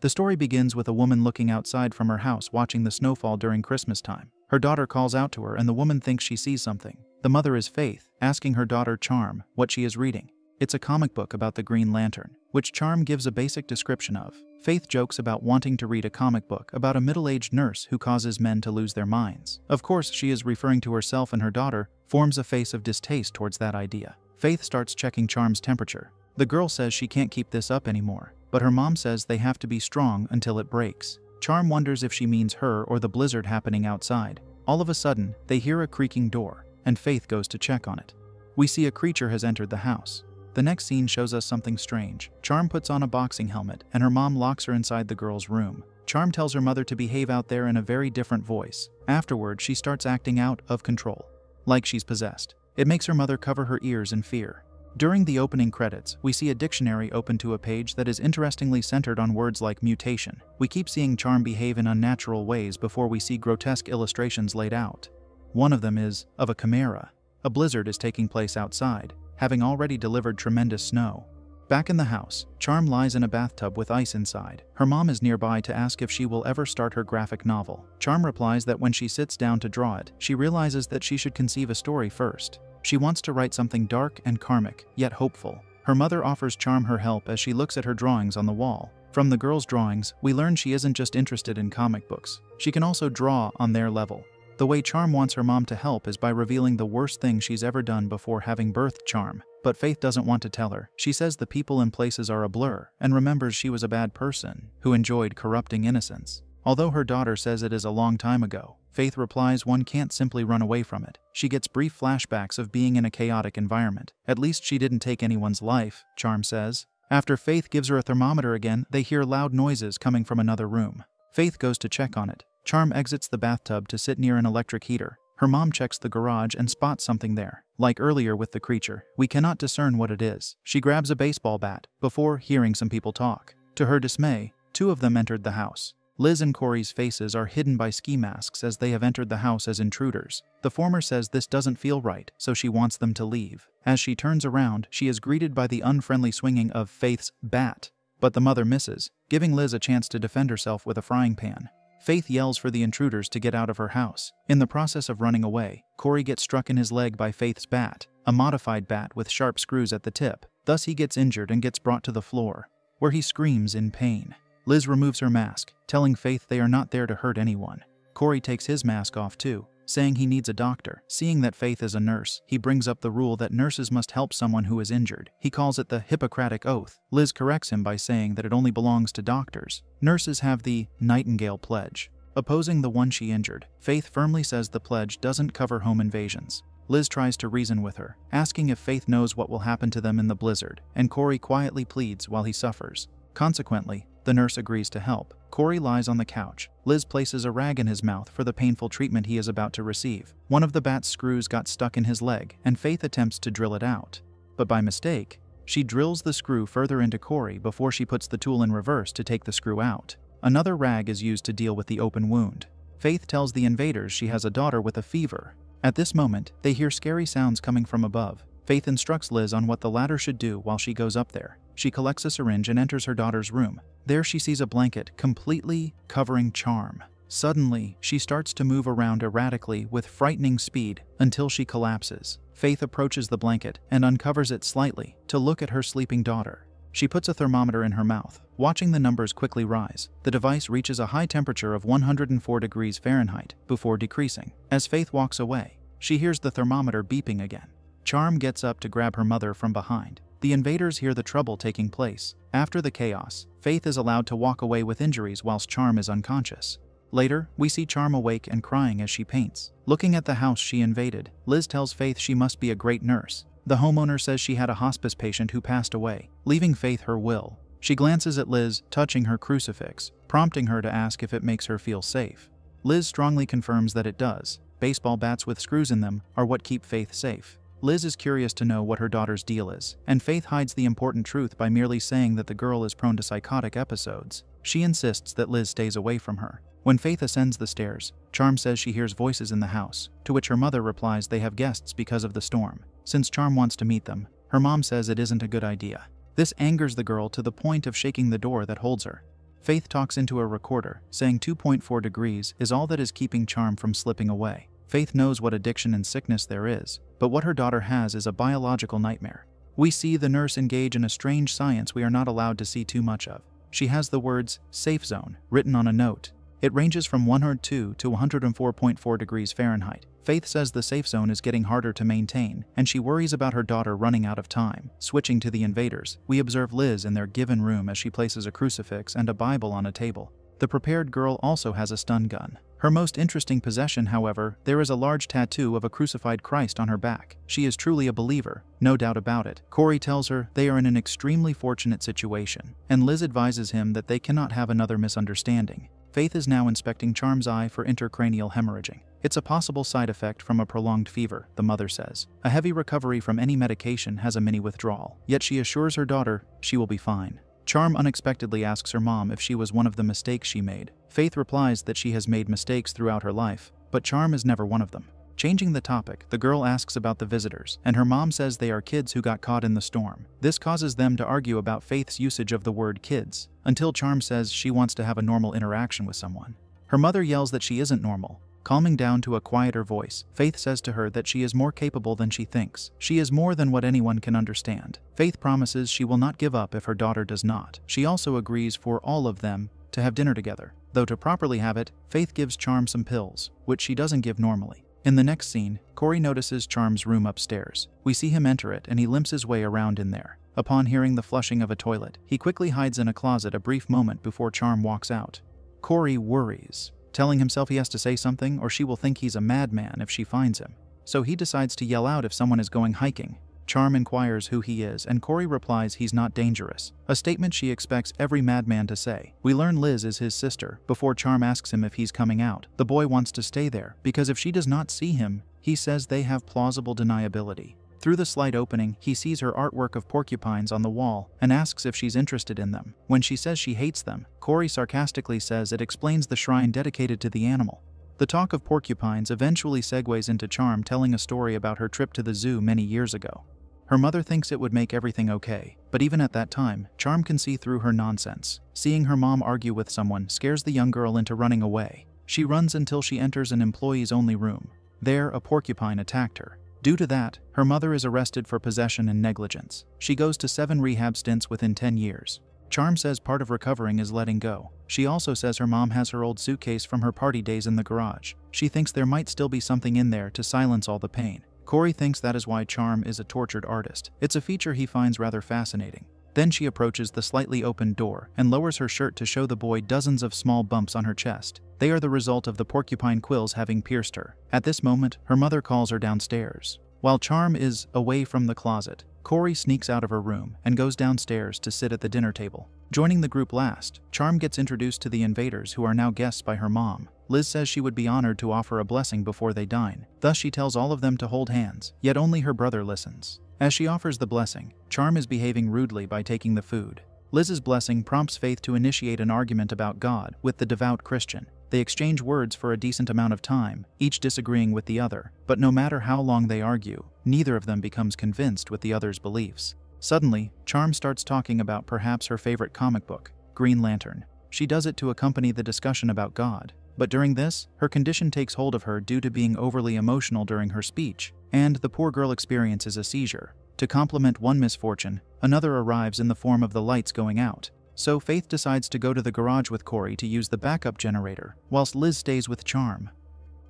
The story begins with a woman looking outside from her house watching the snowfall during Christmas time. Her daughter calls out to her and the woman thinks she sees something. The mother is Faith, asking her daughter Charm what she is reading. It's a comic book about the Green Lantern, which Charm gives a basic description of. Faith jokes about wanting to read a comic book about a middle-aged nurse who causes men to lose their minds. Of course, she is referring to herself, and her daughter forms a face of distaste towards that idea. Faith starts checking Charm's temperature. The girl says she can't keep this up anymore, but her mom says they have to be strong until it breaks. Charm wonders if she means her or the blizzard happening outside. All of a sudden, they hear a creaking door, and Faith goes to check on it. We see a creature has entered the house. The next scene shows us something strange. Charm puts on a boxing helmet, and her mom locks her inside the girl's room. Charm tells her mother to behave out there in a very different voice. Afterward, she starts acting out of control, like she's possessed. It makes her mother cover her ears in fear. During the opening credits, we see a dictionary open to a page that is interestingly centered on words like mutation. We keep seeing Charm behave in unnatural ways before we see grotesque illustrations laid out. One of them is of a chimera. A blizzard is taking place outside, having already delivered tremendous snow. Back in the house, Charm lies in a bathtub with ice inside. Her mom is nearby to ask if she will ever start her graphic novel. Charm replies that when she sits down to draw it, she realizes that she should conceive a story first. She wants to write something dark and karmic, yet hopeful. Her mother offers Charm her help as she looks at her drawings on the wall. From the girl's drawings, we learn she isn't just interested in comic books. She can also draw on their level. The way Charm wants her mom to help is by revealing the worst thing she's ever done before having birthed Charm. But Faith doesn't want to tell her. She says the people and places are a blur, and remembers she was a bad person who enjoyed corrupting innocence. Although her daughter says it is a long time ago, Faith replies one can't simply run away from it. She gets brief flashbacks of being in a chaotic environment. At least she didn't take anyone's life, Charm says. After Faith gives her a thermometer again, they hear loud noises coming from another room. Faith goes to check on it. Charm exits the bathtub to sit near an electric heater. Her mom checks the garage and spots something there. Like earlier with the creature, we cannot discern what it is. She grabs a baseball bat before hearing some people talk. To her dismay, two of them entered the house. Liz and Corey's faces are hidden by ski masks as they have entered the house as intruders. The former says this doesn't feel right, so she wants them to leave. As she turns around, she is greeted by the unfriendly swinging of Faith's bat, but the mother misses, giving Liz a chance to defend herself with a frying pan. Faith yells for the intruders to get out of her house. In the process of running away, Corey gets struck in his leg by Faith's bat, a modified bat with sharp screws at the tip. Thus he gets injured and gets brought to the floor, where he screams in pain. Liz removes her mask, telling Faith they are not there to hurt anyone. Corey takes his mask off too, saying he needs a doctor. Seeing that Faith is a nurse, he brings up the rule that nurses must help someone who is injured. He calls it the Hippocratic Oath. Liz corrects him by saying that it only belongs to doctors. Nurses have the Nightingale Pledge, opposing the one she injured. Faith firmly says the pledge doesn't cover home invasions. Liz tries to reason with her, asking if Faith knows what will happen to them in the blizzard, and Corey quietly pleads while he suffers. Consequently, the nurse agrees to help. Corey lies on the couch. Liz places a rag in his mouth for the painful treatment he is about to receive. One of the bat's screws got stuck in his leg, and Faith attempts to drill it out. But by mistake, she drills the screw further into Corey before she puts the tool in reverse to take the screw out. Another rag is used to deal with the open wound. Faith tells the invaders she has a daughter with a fever. At this moment, they hear scary sounds coming from above. Faith instructs Liz on what the latter should do while she goes up there. She collects a syringe and enters her daughter's room. There she sees a blanket completely covering Charm. Suddenly, she starts to move around erratically with frightening speed until she collapses. Faith approaches the blanket and uncovers it slightly to look at her sleeping daughter. She puts a thermometer in her mouth, watching the numbers quickly rise. The device reaches a high temperature of 104 degrees Fahrenheit before decreasing. As Faith walks away, she hears the thermometer beeping again. Charm gets up to grab her mother from behind. The invaders hear the trouble taking place. After the chaos, Faith is allowed to walk away with injuries whilst Charm is unconscious. Later, we see Charm awake and crying as she paints. Looking at the house she invaded, Liz tells Faith she must be a great nurse. The homeowner says she had a hospice patient who passed away, leaving Faith her will. She glances at Liz, touching her crucifix, prompting her to ask if it makes her feel safe. Liz strongly confirms that it does. Baseball bats with screws in them are what keep Faith safe. Liz is curious to know what her daughter's deal is, and Faith hides the important truth by merely saying that the girl is prone to psychotic episodes. She insists that Liz stays away from her. When Faith ascends the stairs, Charm says she hears voices in the house, to which her mother replies they have guests because of the storm. Since Charm wants to meet them, her mom says it isn't a good idea. This angers the girl to the point of shaking the door that holds her. Faith talks into a recorder, saying 2.4 degrees is all that is keeping Charm from slipping away. Faith knows what addiction and sickness there is, but what her daughter has is a biological nightmare. We see the nurse engage in a strange science we are not allowed to see too much of. She has the words, "safe zone," written on a note. It ranges from 102 to 104.4 degrees Fahrenheit. Faith says the safe zone is getting harder to maintain, and she worries about her daughter running out of time. Switching to the invaders, we observe Liz in their given room as she places a crucifix and a Bible on a table. The prepared girl also has a stun gun. Her most interesting possession, however, there is a large tattoo of a crucified Christ on her back. She is truly a believer, no doubt about it. Corey tells her they are in an extremely fortunate situation, and Liz advises him that they cannot have another misunderstanding. Faith is now inspecting Charm's eye for intracranial hemorrhaging. It's a possible side effect from a prolonged fever, the mother says. A heavy recovery from any medication has a mini withdrawal, yet she assures her daughter she will be fine. Charm unexpectedly asks her mom if she was one of the mistakes she made. Faith replies that she has made mistakes throughout her life, but Charm is never one of them. Changing the topic, the girl asks about the visitors, and her mom says they are kids who got caught in the storm. This causes them to argue about Faith's usage of the word kids, until Charm says she wants to have a normal interaction with someone. Her mother yells that she isn't normal. Calming down to a quieter voice, Faith says to her that she is more capable than she thinks. She is more than what anyone can understand. Faith promises she will not give up if her daughter does not. She also agrees for all of them to have dinner together. Though to properly have it, Faith gives Charm some pills, which she doesn't give normally. In the next scene, Corey notices Charm's room upstairs. We see him enter it and he limps his way around in there. Upon hearing the flushing of a toilet, he quickly hides in a closet a brief moment before Charm walks out. Corey worries, telling himself he has to say something or she will think he's a madman if she finds him. So he decides to yell out if someone is going hiking. Charm inquires who he is and Corey replies he's not dangerous, a statement she expects every madman to say. We learn Liz is his sister before Charm asks him if he's coming out. The boy wants to stay there because if she does not see him, he says they have plausible deniability. Through the slight opening, he sees her artwork of porcupines on the wall and asks if she's interested in them. When she says she hates them, Corey sarcastically says it explains the shrine dedicated to the animal. The talk of porcupines eventually segues into Charm telling a story about her trip to the zoo many years ago. Her mother thinks it would make everything okay, but even at that time, Charm can see through her nonsense. Seeing her mom argue with someone scares the young girl into running away. She runs until she enters an employee's only room. There, a porcupine attacked her. Due to that, her mother is arrested for possession and negligence. She goes to 7 rehab stints within 10 years. Charm says part of recovering is letting go. She also says her mom has her old suitcase from her party days in the garage. She thinks there might still be something in there to silence all the pain. Corey thinks that is why Charm is a tortured artist. It's a feature he finds rather fascinating. Then she approaches the slightly opened door and lowers her shirt to show the boy dozens of small bumps on her chest. They are the result of the porcupine quills having pierced her. At this moment, her mother calls her downstairs. While Charm is away from the closet, Corey sneaks out of her room and goes downstairs to sit at the dinner table. Joining the group last, Charm gets introduced to the invaders who are now guests by her mom. Liz says she would be honored to offer a blessing before they dine. Thus she tells all of them to hold hands, yet only her brother listens. As she offers the blessing, Charm is behaving rudely by taking the food. Liz's blessing prompts Faith to initiate an argument about God with the devout Christian. They exchange words for a decent amount of time, each disagreeing with the other, but no matter how long they argue, neither of them becomes convinced with the other's beliefs. Suddenly, Charm starts talking about perhaps her favorite comic book, Green Lantern. She does it to accompany the discussion about God. But during this, her condition takes hold of her due to being overly emotional during her speech, and the poor girl experiences a seizure. To complement one misfortune, another arrives in the form of the lights going out. So Faith decides to go to the garage with Corey to use the backup generator, whilst Liz stays with Charm.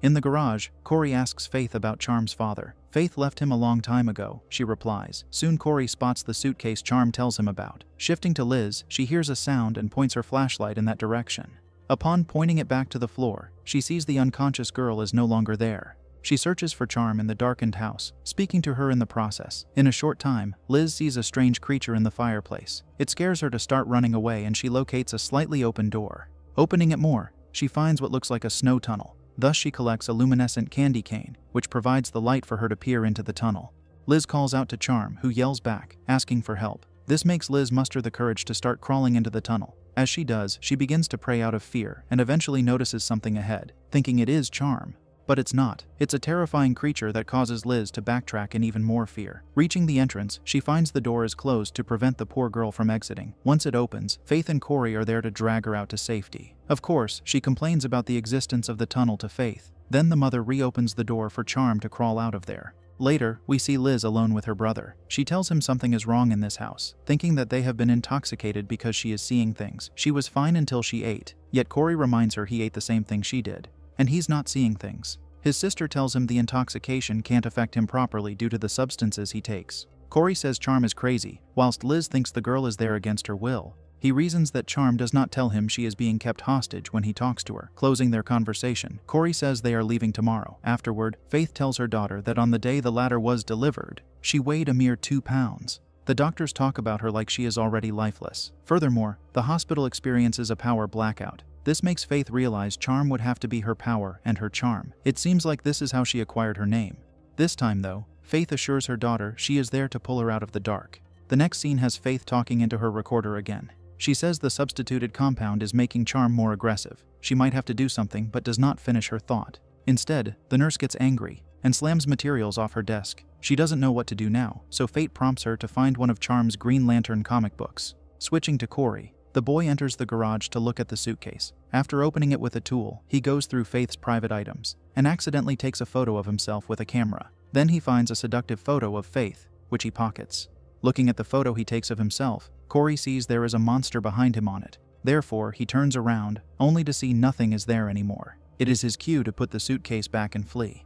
In the garage, Corey asks Faith about Charm's father. Faith left him a long time ago, she replies. Soon Corey spots the suitcase Charm tells him about. Shifting to Liz, she hears a sound and points her flashlight in that direction. Upon pointing it back to the floor, she sees the unconscious girl is no longer there. She searches for Charm in the darkened house, speaking to her in the process. In a short time, Liz sees a strange creature in the fireplace. It scares her to start running away and she locates a slightly open door. Opening it more, she finds what looks like a snow tunnel. Thus she collects a luminescent candy cane, which provides the light for her to peer into the tunnel. Liz calls out to Charm, who yells back, asking for help. This makes Liz muster the courage to start crawling into the tunnel. As she does, she begins to pray out of fear and eventually notices something ahead, thinking it is Charm. But it's not. It's a terrifying creature that causes Liz to backtrack in even more fear. Reaching the entrance, she finds the door is closed to prevent the poor girl from exiting. Once it opens, Faith and Corey are there to drag her out to safety. Of course, she complains about the existence of the tunnel to Faith. Then the mother reopens the door for Charm to crawl out of there. Later, we see Liz alone with her brother. She tells him something is wrong in this house, thinking that they have been intoxicated because she is seeing things. She was fine until she ate, yet Corey reminds her he ate the same thing she did. And he's not seeing things. His sister tells him the intoxication can't affect him properly due to the substances he takes. Corey says Charm is crazy, whilst Liz thinks the girl is there against her will. He reasons that Charm does not tell him she is being kept hostage when he talks to her. Closing their conversation, Corey says they are leaving tomorrow. Afterward, Faith tells her daughter that on the day the ladder was delivered, she weighed a mere 2 pounds. The doctors talk about her like she is already lifeless. Furthermore, the hospital experiences a power blackout. This makes Faith realize Charm would have to be her power and her charm. It seems like this is how she acquired her name. This time though, Faith assures her daughter she is there to pull her out of the dark. The next scene has Faith talking into her recorder again. She says the substituted compound is making Charm more aggressive. She might have to do something but does not finish her thought. Instead, the nurse gets angry and slams materials off her desk. She doesn't know what to do now, so Fate prompts her to find one of Charm's Green Lantern comic books. Switching to Corey, the boy enters the garage to look at the suitcase. After opening it with a tool, he goes through Faith's private items and accidentally takes a photo of himself with a camera. Then he finds a seductive photo of Faith, which he pockets. Looking at the photo he takes of himself, Corey sees there is a monster behind him on it. Therefore, he turns around, only to see nothing is there anymore. It is his cue to put the suitcase back and flee.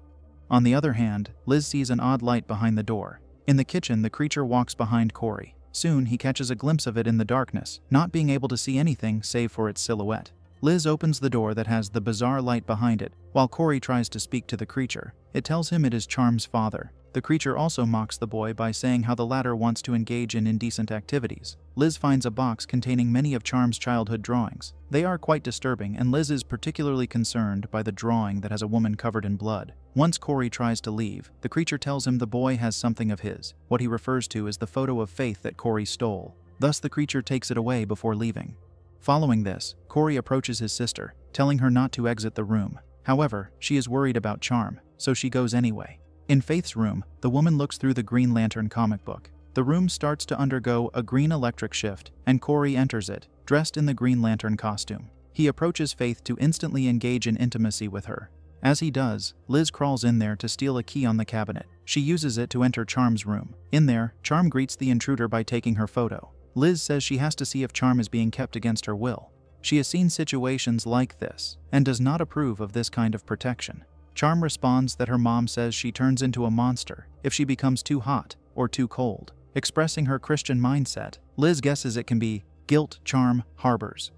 On the other hand, Liz sees an odd light behind the door. In the kitchen, the creature walks behind Corey. Soon, he catches a glimpse of it in the darkness, not being able to see anything save for its silhouette. Liz opens the door that has the bizarre light behind it, while Corey tries to speak to the creature. It tells him it is Charm's father. The creature also mocks the boy by saying how the latter wants to engage in indecent activities. Liz finds a box containing many of Charm's childhood drawings. They are quite disturbing, and Liz is particularly concerned by the drawing that has a woman covered in blood. Once Corey tries to leave, the creature tells him the boy has something of his. What he refers to is the photo of Faith that Corey stole. Thus, the creature takes it away before leaving. Following this, Corey approaches his sister, telling her not to exit the room. However, she is worried about Charm, so she goes anyway. In Faith's room, the woman looks through the Green Lantern comic book. The room starts to undergo a green electric shift, and Corey enters it, dressed in the Green Lantern costume. He approaches Faith to instantly engage in intimacy with her. As he does, Liz crawls in there to steal a key on the cabinet. She uses it to enter Charm's room. In there, Charm greets the intruder by taking her photo. Liz says she has to see if Charm is being kept against her will. She has seen situations like this, and does not approve of this kind of protection. Charm responds that her mom says she turns into a monster if she becomes too hot or too cold. Expressing her Christian mindset, Liz guesses it can be guilt Charm harbors.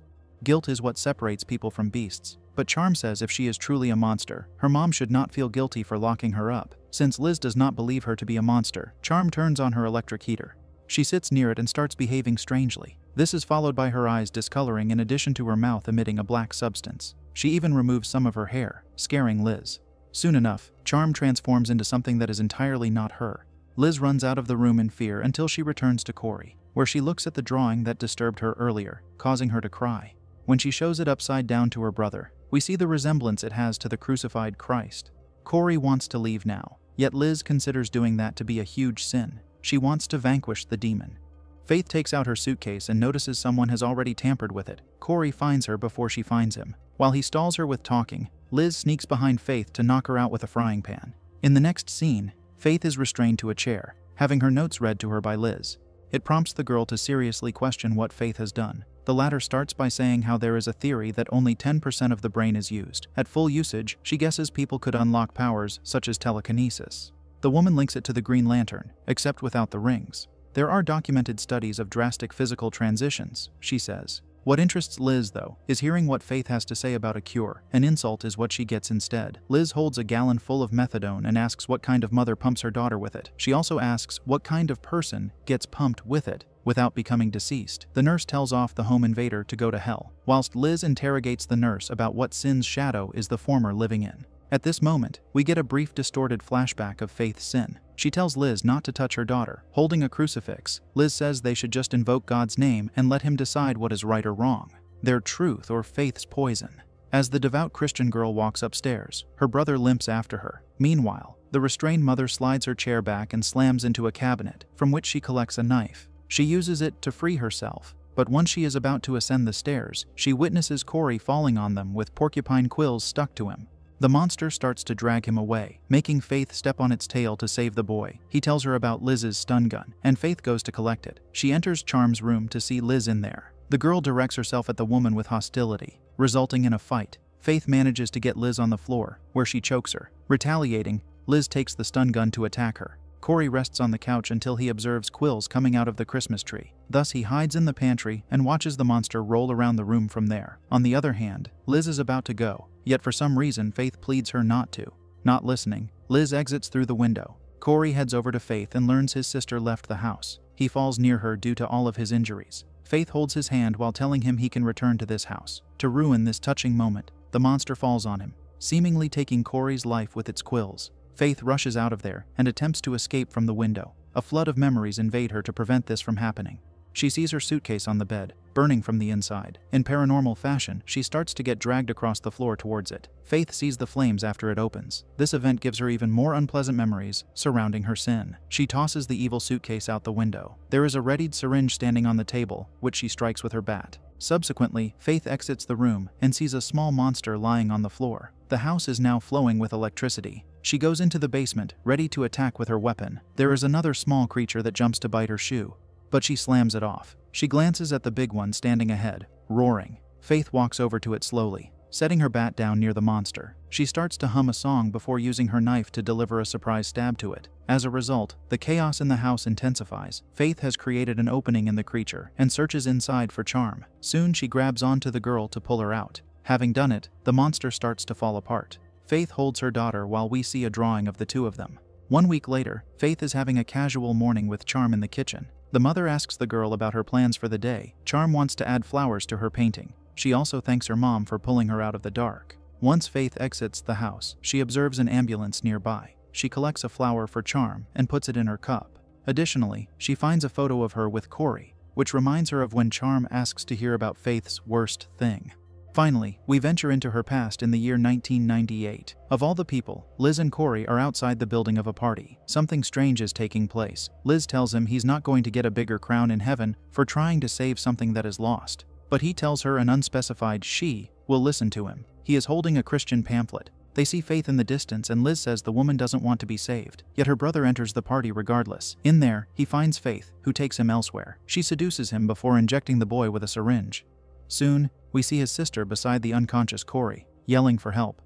Guilt is what separates people from beasts, but Charm says if she is truly a monster, her mom should not feel guilty for locking her up. Since Liz does not believe her to be a monster, Charm turns on her electric heater. She sits near it and starts behaving strangely. This is followed by her eyes discoloring in addition to her mouth emitting a black substance. She even removes some of her hair, scaring Liz. Soon enough, Charm transforms into something that is entirely not her. Liz runs out of the room in fear until she returns to Corey, where she looks at the drawing that disturbed her earlier, causing her to cry. When she shows it upside down to her brother, we see the resemblance it has to the crucified Christ. Corey wants to leave now, yet Liz considers doing that to be a huge sin. She wants to vanquish the demon. Faith takes out her suitcase and notices someone has already tampered with it. Corey finds her before she finds him. While he stalls her with talking, Liz sneaks behind Faith to knock her out with a frying pan. In the next scene, Faith is restrained to a chair, having her notes read to her by Liz. It prompts the girl to seriously question what Faith has done. The latter starts by saying how there is a theory that only 10% of the brain is used. At full usage, she guesses people could unlock powers such as telekinesis. The woman links it to the Green Lantern, except without the rings. There are documented studies of drastic physical transitions, she says. What interests Liz, though, is hearing what Faith has to say about a cure. An insult is what she gets instead. Liz holds a gallon full of methadone and asks what kind of mother pumps her daughter with it. She also asks what kind of person gets pumped with it without becoming deceased. The nurse tells off the home invader to go to hell, whilst Liz interrogates the nurse about what sin's shadow is the former living in. At this moment, we get a brief distorted flashback of Faith's sin. She tells Liz not to touch her daughter, holding a crucifix. Liz says they should just invoke God's name and let him decide what is right or wrong, their truth or Faith's poison. As the devout Christian girl walks upstairs, her brother limps after her. Meanwhile, the restrained mother slides her chair back and slams into a cabinet, from which she collects a knife. She uses it to free herself, but once she is about to ascend the stairs, she witnesses Corey falling on them with porcupine quills stuck to him. The monster starts to drag him away, making Faith step on its tail to save the boy. He tells her about Liz's stun gun, and Faith goes to collect it. She enters Charm's room to see Liz in there. The girl directs herself at the woman with hostility, resulting in a fight. Faith manages to get Liz on the floor, where she chokes her. Retaliating, Liz takes the stun gun to attack her. Corey rests on the couch until he observes quills coming out of the Christmas tree. Thus, he hides in the pantry and watches the monster roll around the room from there. On the other hand, Liz is about to go, yet for some reason Faith pleads her not to. Not listening, Liz exits through the window. Corey heads over to Faith and learns his sister left the house. He falls near her due to all of his injuries. Faith holds his hand while telling him he can return to this house. To ruin this touching moment, the monster falls on him, seemingly taking Corey's life with its quills. Faith rushes out of there and attempts to escape from the window. A flood of memories invade her to prevent this from happening. She sees her suitcase on the bed, burning from the inside. In paranormal fashion, she starts to get dragged across the floor towards it. Faith sees the flames after it opens. This event gives her even more unpleasant memories surrounding her sin. She tosses the evil suitcase out the window. There is a readied syringe standing on the table, which she strikes with her bat. Subsequently, Faith exits the room and sees a small monster lying on the floor. The house is now flowing with electricity. She goes into the basement, ready to attack with her weapon. There is another small creature that jumps to bite her shoe, but she slams it off. She glances at the big one standing ahead, roaring. Faith walks over to it slowly, setting her bat down near the monster. She starts to hum a song before using her knife to deliver a surprise stab to it. As a result, the chaos in the house intensifies. Faith has created an opening in the creature and searches inside for Charm. Soon she grabs onto the girl to pull her out. Having done it, the monster starts to fall apart. Faith holds her daughter while we see a drawing of the two of them. 1 week later, Faith is having a casual morning with Charm in the kitchen. The mother asks the girl about her plans for the day. Charm wants to add flowers to her painting. She also thanks her mom for pulling her out of the dark. Once Faith exits the house, she observes an ambulance nearby. She collects a flower for Charm and puts it in her cup. Additionally, she finds a photo of her with Corey, which reminds her of when Charm asks to hear about Faith's worst thing. Finally, we venture into her past in the year 1998. Of all the people, Liz and Corey are outside the building of a party. Something strange is taking place. Liz tells him he's not going to get a bigger crown in heaven for trying to save something that is lost. But he tells her an unspecified she will listen to him. He is holding a Christian pamphlet. They see Faith in the distance and Liz says the woman doesn't want to be saved. Yet her brother enters the party regardless. In there, he finds Faith, who takes him elsewhere. She seduces him before injecting the boy with a syringe. Soon, we see his sister beside the unconscious Corey, yelling for help.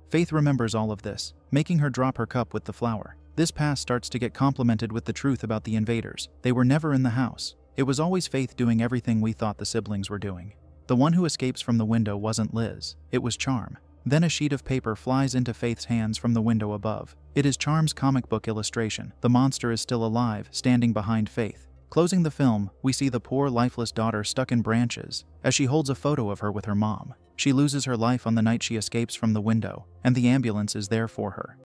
Faith remembers all of this, making her drop her cup with the flower. This past starts to get complemented with the truth about the invaders. They were never in the house. It was always Faith doing everything we thought the siblings were doing. The one who escapes from the window wasn't Liz, it was Charm. Then a sheet of paper flies into Faith's hands from the window above. It is Charm's comic book illustration. The monster is still alive, standing behind Faith. Closing the film, we see the poor, lifeless daughter stuck in branches as she holds a photo of her with her mom. She loses her life on the night she escapes from the window, and the ambulance is there for her.